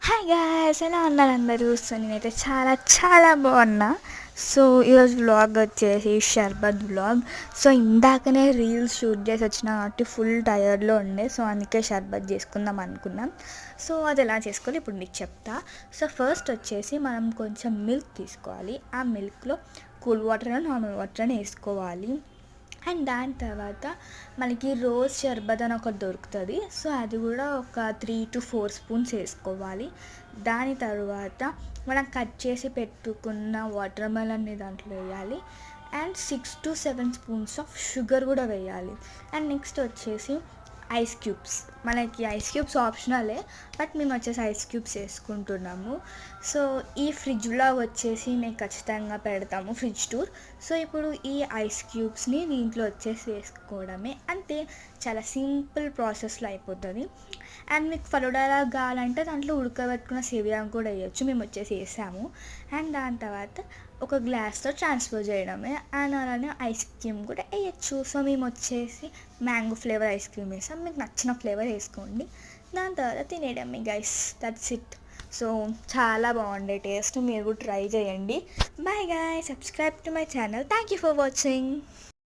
Hi guys, ఎలా ఉన్నారు అందరూ? సో నేనైతే చాలా చాలా బాగున్నా. సో ఈరోజు వ్లాగ్ వచ్చేసి షర్బత్ వ్లాగ్. సో ఇందాకనే రీల్స్ షూట్ చేసి వచ్చిన కాబట్టి ఫుల్ టైర్డ్లో ఉండే, సో అందుకే షర్బత్ చేసుకుందాం అనుకున్నాం. సో అది ఎలా చేసుకోవాలి ఇప్పుడు నీకు చెప్తా. సో ఫస్ట్ వచ్చేసి మనం కొంచెం మిల్క్ తీసుకోవాలి. ఆ మిల్క్లో కూల్ వాటర్ అని నార్మల్ వాటర్ అని వేసుకోవాలి. అండ్ దాని తర్వాత మనకి రోజ్ షర్బత్ అని ఒకటి దొరుకుతుంది. సో అది కూడా ఒక 3 to 4 స్పూన్స్ వేసుకోవాలి. దాని తర్వాత మనం కట్ చేసి పెట్టుకున్న వాటర్ మెలన్ని దాంట్లో వేయాలి. And 6 to 7 spoons of sugar కూడా వేయాలి. అండ్ నెక్స్ట్ వచ్చేసి ఐస్ క్యూబ్స్. మనకి ఐస్ క్యూబ్స్ ఆప్షనలే, బట్ మేము వచ్చేసి ఐస్ క్యూబ్స్ వేసుకుంటున్నాము. సో ఈ ఫ్రిడ్జ్ వ్లాగ్ వచ్చేసి మేము ఖచ్చితంగా పెడతాము, ఫ్రిడ్జ్ టూర్. సో ఇప్పుడు ఈ ఐస్ క్యూబ్స్ని దీంట్లో వచ్చేసి వేసుకోవడమే, అంతే. చాలా సింపుల్ ప్రాసెస్లో అయిపోతుంది. అండ్ మీకు ఫలుడాలా కావాలంటే దాంట్లో ఉడకబెట్టుకున్న సేవియా కూడా వేయచ్చు, మేము వచ్చేసి వేసాము. అండ్ దాని తర్వాత ఒక గ్లాస్తో ట్రాన్స్ఫర్ చేయడమే. అండ్ అలానే ఐస్ క్రీమ్ కూడా వేయచ్చు. సో మేము వచ్చేసి మ్యాంగో ఫ్లేవర్ ఐస్ క్రీమ్ వేసాం, మీకు నచ్చిన ఫ్లేవర్ వేసుకోండి. దాని తర్వాత తినేయడమే గైస్, దట్స్ ఇట్. సో చాలా బాగుండే టేస్ట్, మీరు కూడా ట్రై చేయండి. Bye guy, subscribe to my channel. Thank you for watching.